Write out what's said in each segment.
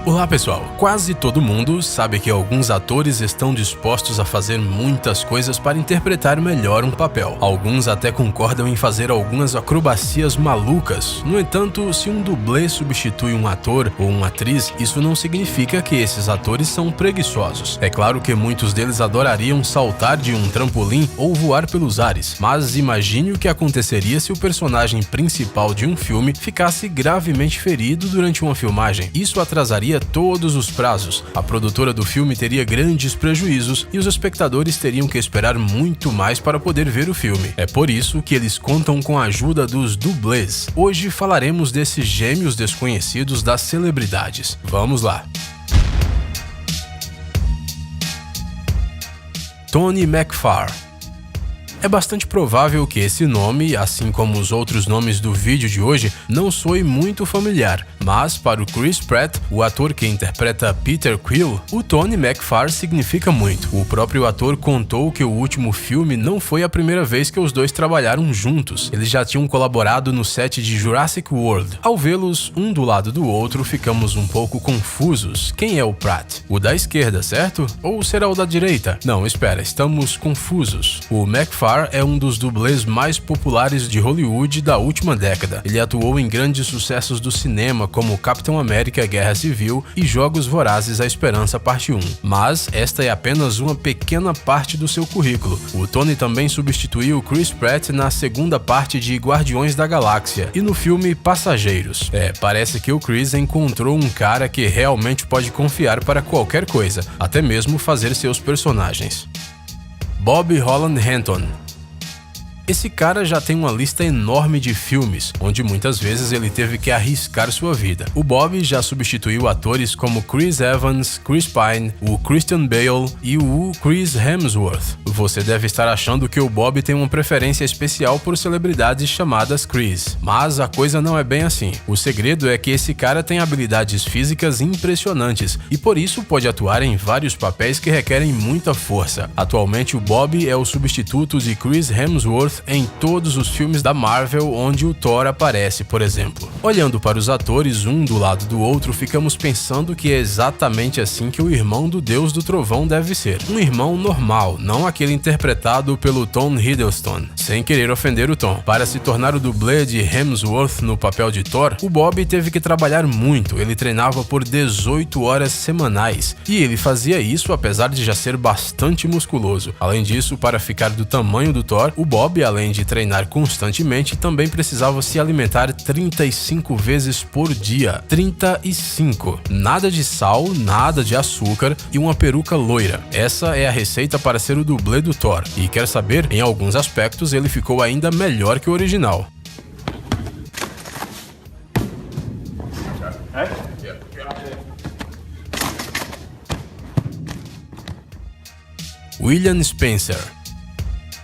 Olá pessoal, quase todo mundo sabe que alguns atores estão dispostos a fazer muitas coisas para interpretar melhor um papel. Alguns até concordam em fazer algumas acrobacias malucas. No entanto, se um dublê substitui um ator ou uma atriz, isso não significa que esses atores são preguiçosos. É claro que muitos deles adorariam saltar de um trampolim ou voar pelos ares, mas imagine o que aconteceria se o personagem principal de um filme ficasse gravemente ferido durante uma filmagem. Isso atrasaria todos os prazos, a produtora do filme teria grandes prejuízos e os espectadores teriam que esperar muito mais para poder ver o filme. É por isso que eles contam com a ajuda dos dublês. Hoje falaremos desses gêmeos desconhecidos das celebridades. Vamos lá! Tony McFarr. É bastante provável que esse nome, assim como os outros nomes do vídeo de hoje, não soe muito familiar, mas para o Chris Pratt, o ator que interpreta Peter Quill, o Tony McFarr significa muito. O próprio ator contou que o último filme não foi a primeira vez que os dois trabalharam juntos. Eles já tinham colaborado no set de Jurassic World. Ao vê-los um do lado do outro, ficamos um pouco confusos. Quem é o Pratt? O da esquerda, certo? Ou será o da direita? Não, espera, estamos confusos. O McFarr é um dos dublês mais populares de Hollywood da última década. Ele atuou em grandes sucessos do cinema como Capitão América Guerra Civil e Jogos Vorazes: A Esperança Parte 1. Mas esta é apenas uma pequena parte do seu currículo. O Tony também substituiu Chris Pratt na segunda parte de Guardiões da Galáxia e no filme Passageiros. Parece que o Chris encontrou um cara que realmente pode confiar para qualquer coisa, até mesmo fazer seus personagens. Bob Holland Hanton. Esse cara já tem uma lista enorme de filmes, onde muitas vezes ele teve que arriscar sua vida. O Bob já substituiu atores como Chris Evans, Chris Pine, o Christian Bale e o Chris Hemsworth. Você deve estar achando que o Bob tem uma preferência especial por celebridades chamadas Chris, mas a coisa não é bem assim. O segredo é que esse cara tem habilidades físicas impressionantes e por isso pode atuar em vários papéis que requerem muita força. Atualmente o Bob é o substituto de Chris Hemsworth em todos os filmes da Marvel onde o Thor aparece, por exemplo. Olhando para os atores um do lado do outro, ficamos pensando que é exatamente assim que o irmão do Deus do Trovão deve ser. Um irmão normal, não aquele interpretado pelo Tom Hiddleston. Sem querer ofender o Tom. Para se tornar o dublê de Hemsworth no papel de Thor, o Bob teve que trabalhar muito. Ele treinava por 18 horas semanais. E ele fazia isso apesar de já ser bastante musculoso. Além disso, para ficar do tamanho do Thor, o Bob, além de treinar constantemente, também precisava se alimentar 35 vezes por dia. 35. Nada de sal, nada de açúcar e uma peruca loira. Essa é a receita para ser o dublê do Thor. E quer saber? Em alguns aspectos ele ficou ainda melhor que o original. William Spencer.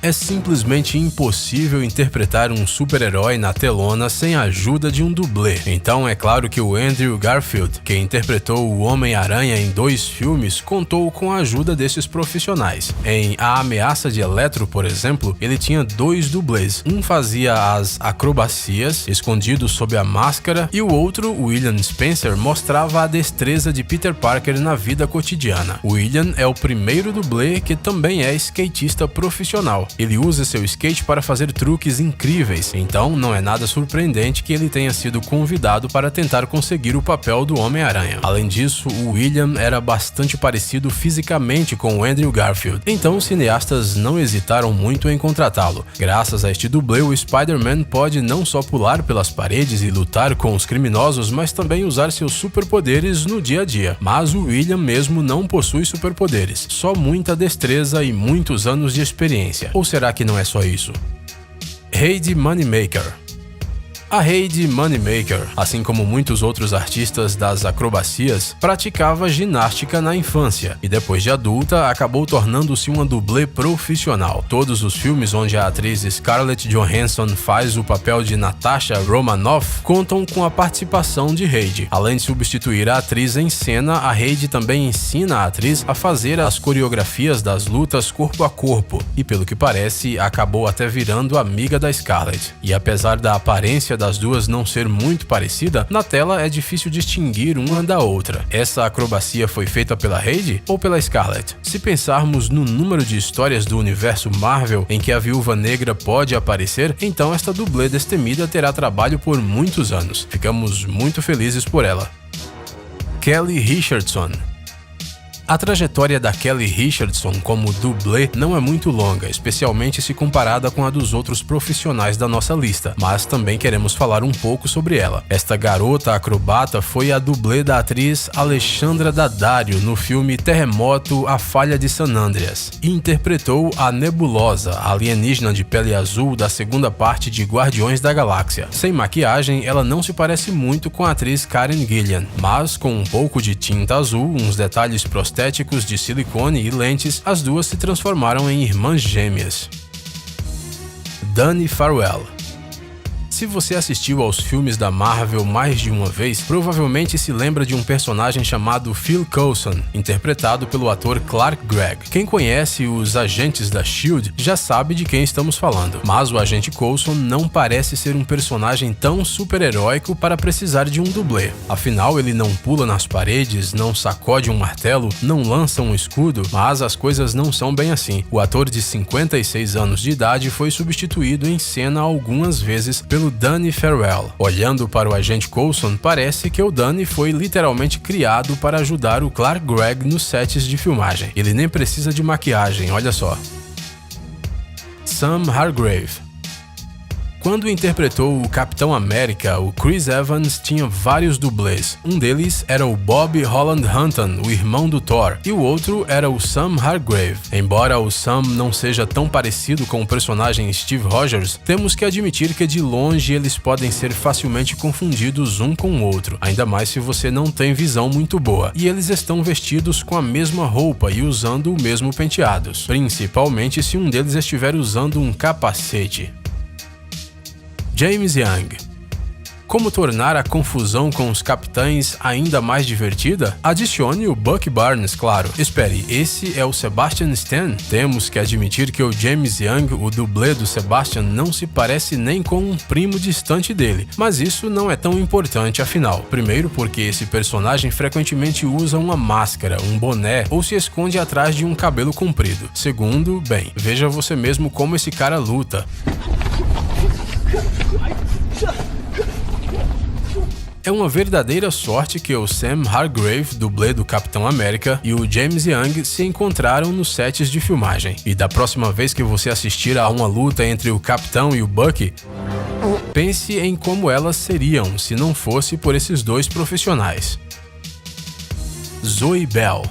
É simplesmente impossível interpretar um super-herói na telona sem a ajuda de um dublê. Então é claro que o Andrew Garfield, que interpretou o Homem-Aranha em 2 filmes, contou com a ajuda desses profissionais. Em A Ameaça de Eletro, por exemplo, ele tinha 2 dublês. Um fazia as acrobacias, escondido sob a máscara, e o outro, William Spencer, mostrava a destreza de Peter Parker na vida cotidiana. William é o primeiro dublê que também é skatista profissional. Ele usa seu skate para fazer truques incríveis, então não é nada surpreendente que ele tenha sido convidado para tentar conseguir o papel do Homem-Aranha. Além disso, o William era bastante parecido fisicamente com o Andrew Garfield, então os cineastas não hesitaram muito em contratá-lo. Graças a este dublê, o Spider-Man pode não só pular pelas paredes e lutar com os criminosos, mas também usar seus superpoderes no dia a dia. Mas o William mesmo não possui superpoderes, só muita destreza e muitos anos de experiência. Ou será que não é só isso? Heidi Moneymaker. A Heidi Moneymaker, assim como muitos outros artistas das acrobacias, praticava ginástica na infância e depois de adulta acabou tornando-se uma dublê profissional. Todos os filmes onde a atriz Scarlett Johansson faz o papel de Natasha Romanoff contam com a participação de Heidi. Além de substituir a atriz em cena, a Heidi também ensina a atriz a fazer as coreografias das lutas corpo a corpo e, pelo que parece, acabou até virando amiga da Scarlett. E apesar da aparência aparência das duas não ser muito parecida, na tela é difícil distinguir uma da outra. Essa acrobacia foi feita pela Heidi ou pela Scarlett? Se pensarmos no número de histórias do universo Marvel em que a Viúva Negra pode aparecer, então esta dublê destemida terá trabalho por muitos anos. Ficamos muito felizes por ela. Kelly Richardson. A trajetória da Kelly Richardson como dublê não é muito longa, especialmente se comparada com a dos outros profissionais da nossa lista, mas também queremos falar um pouco sobre ela. Esta garota acrobata foi a dublê da atriz Alexandra Daddario no filme Terremoto: A Falha de San Andreas e interpretou a Nebulosa, a alienígena de pele azul da segunda parte de Guardiões da Galáxia. Sem maquiagem, ela não se parece muito com a atriz Karen Gillan, mas com um pouco de tinta azul, uns detalhes prostéticos de silicone e lentes, as duas se transformaram em irmãs gêmeas. Danny Farwell. Se você assistiu aos filmes da Marvel mais de uma vez, provavelmente se lembra de um personagem chamado Phil Coulson, interpretado pelo ator Clark Gregg. Quem conhece os agentes da S.H.I.E.L.D. já sabe de quem estamos falando, mas o agente Coulson não parece ser um personagem tão super-heróico para precisar de um dublê. Afinal, ele não pula nas paredes, não sacode um martelo, não lança um escudo, mas as coisas não são bem assim. O ator de 56 anos de idade foi substituído em cena algumas vezes pelo Danny Farwell. Olhando para o agente Coulson, parece que o Danny foi literalmente criado para ajudar o Clark Gregg nos sets de filmagem. Ele nem precisa de maquiagem, olha só. Sam Hargrave. Quando interpretou o Capitão América, o Chris Evans tinha vários dublês. Um deles era o Bob Holland Hutton, o irmão do Thor, e o outro era o Sam Hargrave. Embora o Sam não seja tão parecido com o personagem Steve Rogers, temos que admitir que de longe eles podem ser facilmente confundidos um com o outro, ainda mais se você não tem visão muito boa. E eles estão vestidos com a mesma roupa e usando o mesmo penteados, principalmente se um deles estiver usando um capacete. James Young. Como tornar a confusão com os capitães ainda mais divertida? Adicione o Bucky Barnes, claro. Espere, esse é o Sebastian Stan? Temos que admitir que o James Young, o dublê do Sebastian, não se parece nem com um primo distante dele, mas isso não é tão importante afinal. Primeiro porque esse personagem frequentemente usa uma máscara, um boné ou se esconde atrás de um cabelo comprido. Segundo, bem, veja você mesmo como esse cara luta. É uma verdadeira sorte que o Sam Hargrave, dublê do Capitão América, e o James Young se encontraram nos sets de filmagem. E da próxima vez que você assistir a uma luta entre o Capitão e o Bucky, pense em como elas seriam se não fosse por esses dois profissionais. Zoe Bell.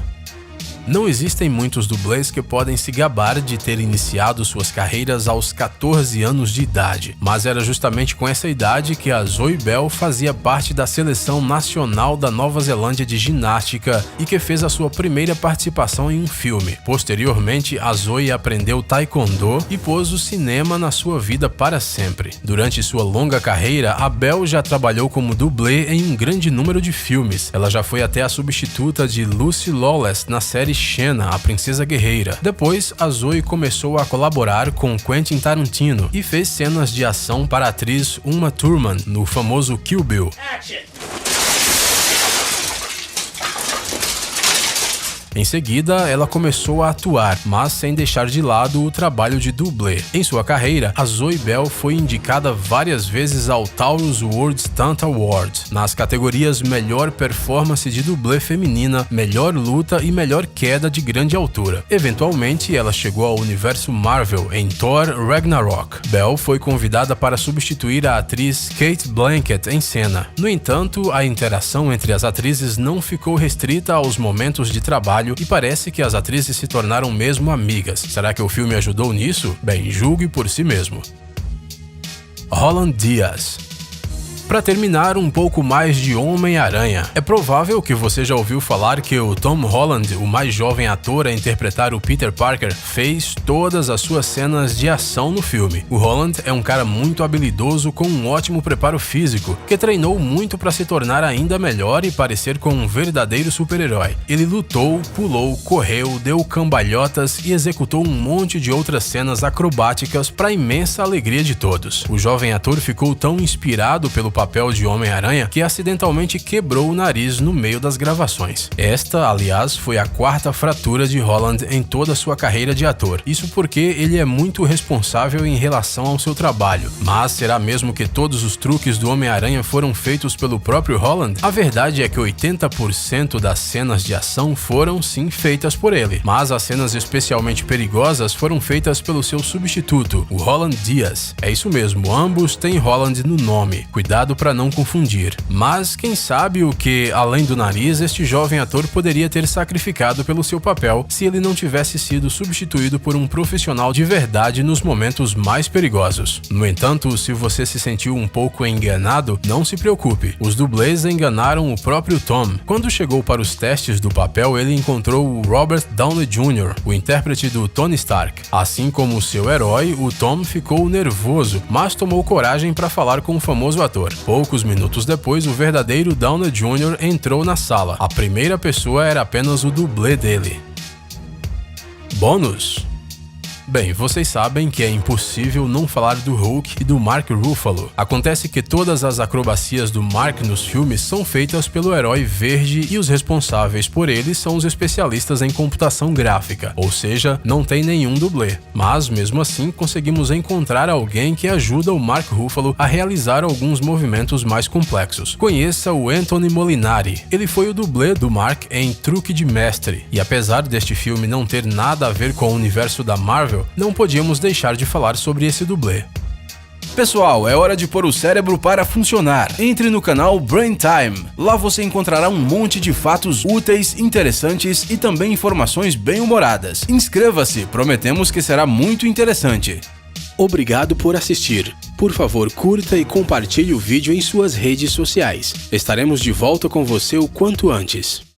Não existem muitos dublês que podem se gabar de ter iniciado suas carreiras aos 14 anos de idade, mas era justamente com essa idade que a Zoe Bell fazia parte da seleção nacional da Nova Zelândia de ginástica e que fez a sua primeira participação em um filme. Posteriormente, a Zoe aprendeu taekwondo e pôs o cinema na sua vida para sempre. Durante sua longa carreira, a Bell já trabalhou como dublê em um grande número de filmes. Ela já foi até a substituta de Lucy Lawless na série Xena, a Princesa Guerreira. Depois, a Zoe começou a colaborar com Quentin Tarantino e fez cenas de ação para a atriz Uma Thurman no famoso Kill Bill. Action. Em seguida, ela começou a atuar, mas sem deixar de lado o trabalho de dublê. Em sua carreira, a Zoe Bell foi indicada várias vezes ao Taurus World Stunt Award, nas categorias Melhor Performance de Dublê Feminina, Melhor Luta e Melhor Queda de Grande Altura. Eventualmente, ela chegou ao universo Marvel em Thor Ragnarok. Bell foi convidada para substituir a atriz Cate Blanchett em cena. No entanto, a interação entre as atrizes não ficou restrita aos momentos de trabalho e parece que as atrizes se tornaram mesmo amigas. Será que o filme ajudou nisso? Bem, julgue por si mesmo. Roland Diaz. Para terminar, um pouco mais de Homem-Aranha. É provável que você já ouviu falar que o Tom Holland, o mais jovem ator a interpretar o Peter Parker, fez todas as suas cenas de ação no filme. O Holland é um cara muito habilidoso com um ótimo preparo físico, que treinou muito para se tornar ainda melhor e parecer com um verdadeiro super-herói. Ele lutou, pulou, correu, deu cambalhotas e executou um monte de outras cenas acrobáticas para imensa alegria de todos. O jovem ator ficou tão inspirado pelo papel de Homem-Aranha que acidentalmente quebrou o nariz no meio das gravações. Esta, aliás, foi a 4ª fratura de Holland em toda a sua carreira de ator. Isso porque ele é muito responsável em relação ao seu trabalho. Mas será mesmo que todos os truques do Homem-Aranha foram feitos pelo próprio Holland? A verdade é que 80% das cenas de ação foram sim feitas por ele, mas as cenas especialmente perigosas foram feitas pelo seu substituto, o Roland Diaz. É isso mesmo, ambos têm Holland no nome. Cuidado para não confundir. Mas quem sabe o que, além do nariz, este jovem ator poderia ter sacrificado pelo seu papel se ele não tivesse sido substituído por um profissional de verdade nos momentos mais perigosos. No entanto, se você se sentiu um pouco enganado, não se preocupe. Os dublês enganaram o próprio Tom. Quando chegou para os testes do papel, ele encontrou o Robert Downey Jr., o intérprete do Tony Stark. Assim como seu herói, o Tom ficou nervoso, mas tomou coragem para falar com o famoso ator. Poucos minutos depois, o verdadeiro Downey Jr. entrou na sala. A primeira pessoa era apenas o dublê dele. Bônus. Bem, vocês sabem que é impossível não falar do Hulk e do Mark Ruffalo. Acontece que todas as acrobacias do Mark nos filmes são feitas pelo herói verde e os responsáveis por ele são os especialistas em computação gráfica, ou seja, não tem nenhum dublê. Mas, mesmo assim, conseguimos encontrar alguém que ajuda o Mark Ruffalo a realizar alguns movimentos mais complexos. Conheça o Anthony Molinari. Ele foi o dublê do Mark em Truque de Mestre, e apesar deste filme não ter nada a ver com o universo da Marvel, não podíamos deixar de falar sobre esse dublê. Pessoal, é hora de pôr o cérebro para funcionar. Entre no canal Brain Time. Lá você encontrará um monte de fatos úteis, interessantes e também informações bem-humoradas. Inscreva-se, prometemos que será muito interessante. Obrigado por assistir. Por favor, curta e compartilhe o vídeo em suas redes sociais. Estaremos de volta com você o quanto antes.